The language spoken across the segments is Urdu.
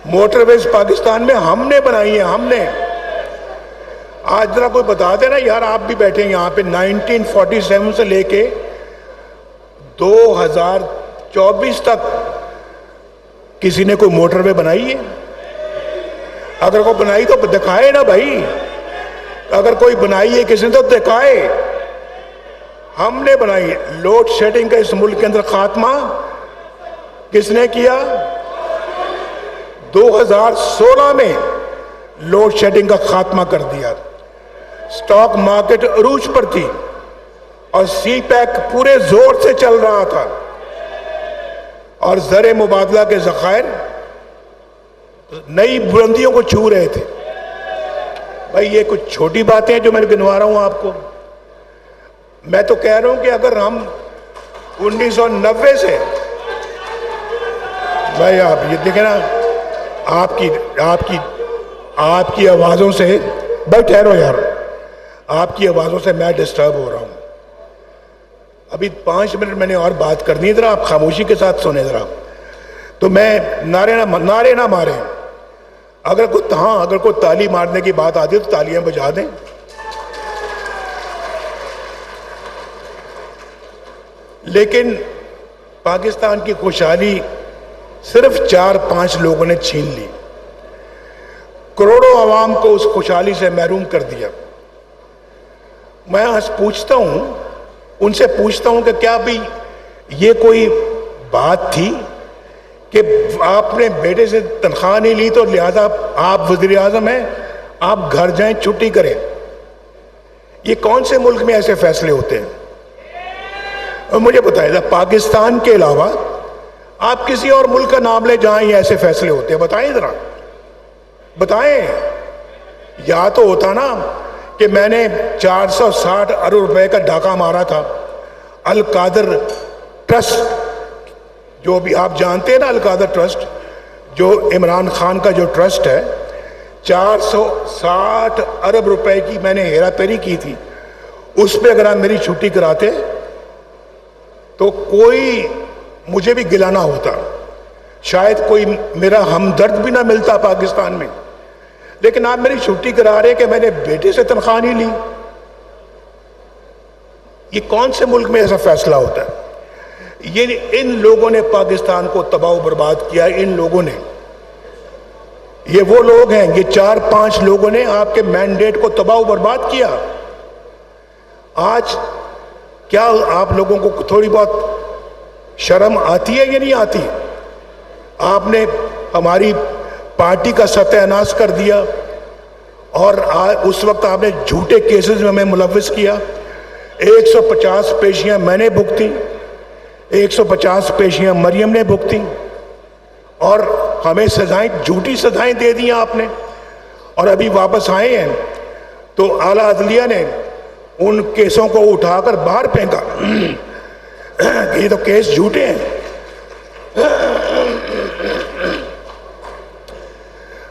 موٹر ویز پاکستان میں ہم نے بنائی ہیں، ہم نے. آج ذرا کوئی بتا دے نا یار، آپ بھی بیٹھے ہیں یہاں پہ، 1947 سے لے کے 2024 تک کسی نے کوئی موٹر وے بنائی ہے؟ اگر کوئی بنائی تو دکھائے نا بھائی. اگر کوئی بنائی ہے کسی نے تو دکھائے. ہم نے بنائی. لوڈ شیڈنگ کا اس ملک کے اندر خاتمہ کس نے کیا؟ 2016 میں لوڈ شیڈنگ کا خاتمہ کر دیا. سٹاک مارکیٹ عروج پر تھی اور سی پیک پورے زور سے چل رہا تھا اور زر مبادلہ کے ذخائر نئی بلندیوں کو چھو رہے تھے. بھائی یہ کچھ چھوٹی باتیں ہیں جو میں گنوا رہا ہوں آپ کو. میں تو کہہ رہا ہوں کہ اگر ہم 1990 سے، بھائی آپ یہ دیکھیں نا، آپ کی آوازوں سے، بھائی ٹھہرو یار، آپ کی آوازوں سے میں ڈسٹرب ہو رہا ہوں. ابھی 5 منٹ میں نے اور بات کرنی ہے، ذرا آپ خاموشی کے ساتھ سنیں ذرا. تو میں نعرے نہ ماریں. اگر کوئی تالی مارنے کی بات آتی ہے تو تالیاں بجا دیں. لیکن پاکستان کی خوشحالی صرف 4-5 لوگوں نے چھین لی، کروڑوں عوام کو اس خوشحالی سے محروم کر دیا. میں آج ان سے پوچھتا ہوں کہ کیا بھی یہ کوئی بات تھی کہ آپ نے بیٹے سے تنخواہ نہیں لی تو لہذا آپ وزیر اعظم ہیں، آپ گھر جائیں چھٹی کریں؟ یہ کون سے ملک میں ایسے فیصلے ہوتے ہیں؟ اور مجھے بتائیے، پاکستان کے علاوہ آپ کسی اور ملک کا نام لے جہاں یہ ایسے فیصلے ہوتے ہیں؟ بتائیں ذرا، بتائیں. یا تو ہوتا نا کہ میں نے 460 ارب روپے کا ڈاکہ مارا تھا القادر ٹرسٹ، جو بھی آپ جانتے ہیں نا، القادر ٹرسٹ جو عمران خان کا جو ٹرسٹ ہے، 460 ارب روپے کی میں نے ہیرا پھیری کی تھی. اس پہ اگر آپ میری چھٹی کراتے تو کوئی مجھے بھی گلہ نہ ہوتا، شاید کوئی میرا ہمدرد بھی نہ ملتا پاکستان میں. لیکن آپ میری چھٹی کرا رہے کہ میں نے بیٹے سے تنخواہ نہیں لی. یہ کون سے ملک میں ایسا فیصلہ ہوتا ہے؟ یہ ان لوگوں نے پاکستان کو تباہ و برباد کیا. ان لوگوں نے، یہ وہ لوگ ہیں، یہ 4-5 لوگوں نے آپ کے مینڈیٹ کو تباہ و برباد کیا. آج کیا آپ لوگوں کو تھوڑی بہت شرم آتی ہے یا نہیں آتی؟ آپ نے ہماری پارٹی کا ستیہ ناش کر دیا اور اس وقت آپ نے جھوٹے کیسز میں ہمیں ملوث کیا. 150 پیشیاں میں نے بھگتی، 150 پیشیاں مریم نے بھگتی، اور ہمیں سزائیں، جھوٹی سزائیں دے دی آپ نے. اور ابھی واپس آئے ہیں تو اعلیٰ عدلیہ نے ان کیسوں کو اٹھا کر باہر پھینکا. یہ تو کیس جھوٹے ہیں.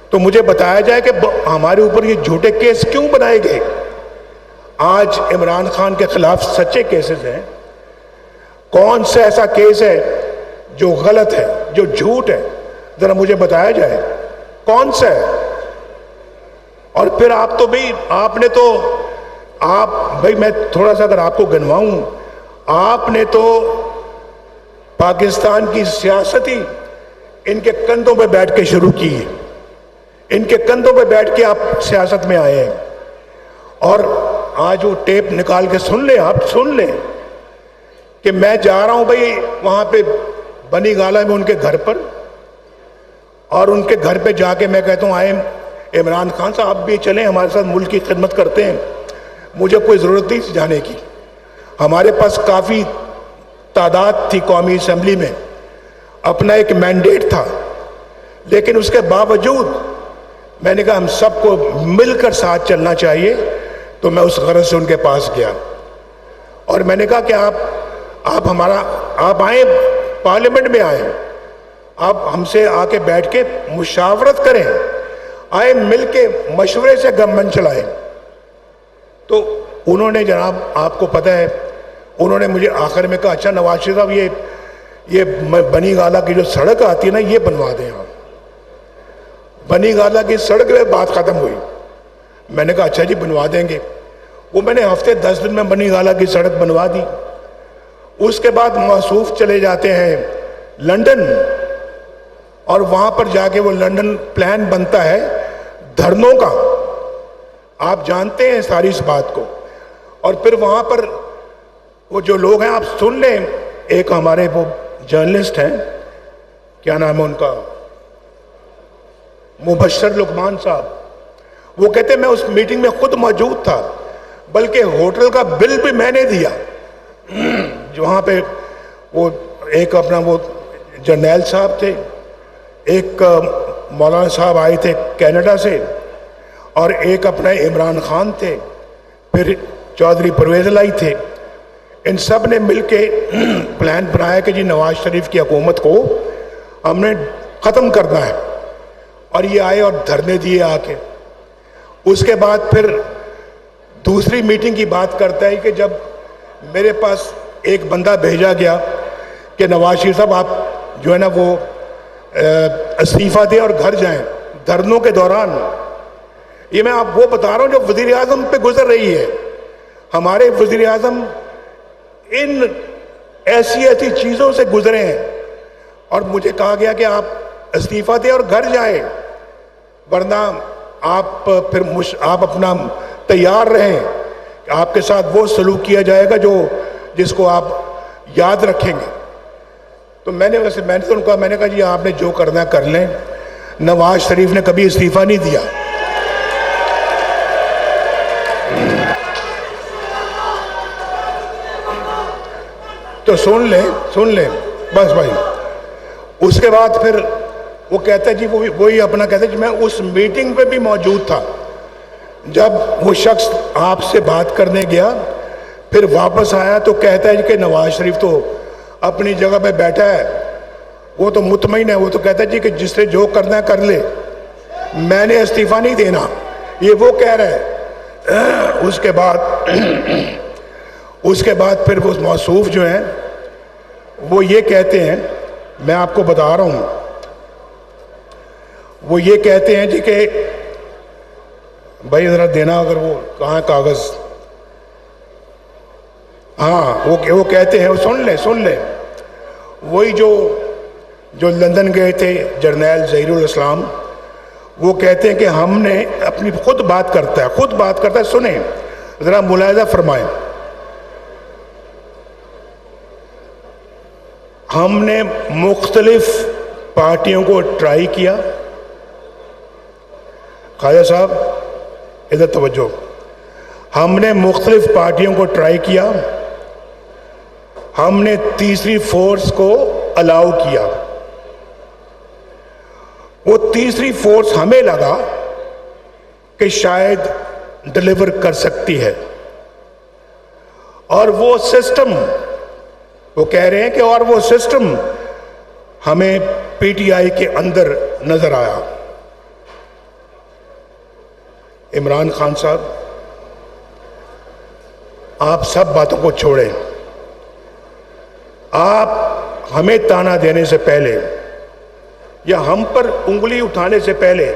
تو مجھے بتایا جائے کہ ہمارے اوپر یہ جھوٹے کیس کیوں بنائے گئے؟ آج عمران خان کے خلاف سچے کیسز ہیں. کون سا ایسا کیس ہے جو غلط ہے، جو جھوٹ ہے؟ ذرا مجھے بتایا جائے کون سا ہے. اور پھر آپ تو بھائی میں تھوڑا سا اگر آپ کو گنواؤں، آپ نے تو پاکستان کی سیاست ہی ان کے کندھوں پہ بیٹھ کے شروع کی ہے. ان کے کندھوں پہ بیٹھ کے آپ سیاست میں آئے ہیں. اور آج وہ ٹیپ نکال کے سن لیں، آپ سن لیں کہ میں جا رہا ہوں بھائی وہاں پہ بنی گالہ میں ان کے گھر پر، اور ان کے گھر پہ جا کے میں کہتا ہوں آئے عمران خان صاحب آپ بھی چلیں ہمارے ساتھ، ملک کی خدمت کرتے ہیں. مجھے کوئی ضرورت نہیں جانے کی. ہمارے پاس کافی تعداد تھی قومی اسمبلی میں، اپنا ایک مینڈیٹ تھا. لیکن اس کے باوجود میں نے کہا ہم سب کو مل کر ساتھ چلنا چاہیے. تو میں اس غرض سے ان کے پاس گیا اور میں نے کہا کہ آپ آئیں، پارلیمنٹ میں آئیں، آپ ہم سے آ کے بیٹھ کے مشاورت کریں، آئیں مل کے مشورے سے گورنمنٹ چلائیں. تو انہوں نے، جناب آپ کو پتہ ہے، انہوں نے مجھے آخر میں کہا اچھا نواز شریف صاحب یہ بنی گالہ کی جو سڑک آتی ہے نا یہ بنوا دیں آپ. بنی گالا کی سڑک پہ بات ختم ہوئی. میں نے کہا اچھا جی بنوا دیں گے. وہ میں نے ہفتے 10 دن میں بنی گالا کی سڑک بنوا دی. اس کے بعد موصوف چلے جاتے ہیں لنڈن, اور وہاں پر جا کے وہ لنڈن پلان بنتا ہے دھرنوں کا. آپ جانتے ہیں ساری اس بات کو. اور پھر وہاں پر وہ جو لوگ ہیں آپ سن لیں, ایک ہمارے وہ جرنلسٹ ہیں, کیا نام ہے ان کا, مبشر لقمان صاحب, وہ کہتے ہیں میں اس میٹنگ میں خود موجود تھا, بلکہ ہوٹل کا بل بھی میں نے دیا. وہاں پہ وہ ایک اپنا وہ جرنیل صاحب تھے, ایک مولانا صاحب آئے تھے کینیڈا سے, اور ایک اپنا عمران خان تھے, پھر چودھری پرویز الہی تھے. ان سب نے مل کے پلان بنایا کہ جی نواز شریف کی حکومت کو ہم نے ختم کرنا ہے, اور یہ آئے اور دھرنے دیے آ کے. اس کے بعد پھر دوسری میٹنگ کی بات کرتا ہے کہ جب میرے پاس ایک بندہ بھیجا گیا کہ نواز شریف صاحب آپ جو ہے نا وہ استعفیٰ دیں اور گھر جائیں دھرنوں کے دوران. یہ میں آپ وہ بتا رہا ہوں جو وزیر اعظم پہ گزر رہی ہے. ہمارے وزیر اعظم ان ایسی چیزوں سے گزرے ہیں, اور مجھے کہا گیا کہ آپ استعفیٰ دیں اور گھر جائیں, ورنہ آپ پھر آپ اپنا تیار رہیں کہ آپ کے ساتھ وہ سلوک کیا جائے گا جس کو آپ یاد رکھیں گے. تو میں نے تو ان کو میں نے کہا جی آپ نے جو کرنا ہے کر لیں, نواز شریف نے کبھی استعفیٰ نہیں دیا. تو سن لیں بس بھائی. اس کے بعد پھر وہ کہتا ہے جی وہی اپنا کہتا ہے جی میں اس میٹنگ پہ بھی موجود تھا جب وہ شخص آپ سے بات کرنے گیا, پھر واپس آیا تو کہتا ہے کہ نواز شریف تو اپنی جگہ پہ بیٹھا ہے, وہ تو مطمئن ہے, وہ تو کہتا ہے جی کہ جس سے جو کرنا ہے کر لے, میں نے استعفیٰ نہیں دینا, یہ وہ کہہ رہا ہے. اس کے بعد پھر وہ موصوف جو ہیں وہ یہ کہتے ہیں, میں آپ کو بتا رہا ہوں, وہ یہ کہتے ہیں جی کہ بھائی ذرا دینا, اگر وہ کہاں کاغذ, ہاں وہ کہتے ہیں, سن لیں وہی جو لندن گئے تھے جرنیل ظہیر الاسلام, وہ کہتے ہیں کہ ہم نے اپنی خود بات کرتا ہے, سنیں ذرا ملاحظہ فرمائیں. ہم نے مختلف پارٹیوں کو ٹرائی کیا, خواجہ صاحب ادھر توجہ, ہم نے مختلف پارٹیوں کو ٹرائی کیا, ہم نے تیسری فورس کو الاؤ کیا. وہ تیسری فورس ہمیں لگا کہ شاید ڈیلیور کر سکتی ہے, اور وہ سسٹم, وہ کہہ رہے ہیں کہ اور وہ سسٹم ہمیں پی ٹی آئی کے اندر نظر آیا. عمران خان صاحب, آپ سب باتوں کو چھوڑیں, آپ ہمیں تانا دینے سے پہلے یا ہم پر انگلی اٹھانے سے پہلے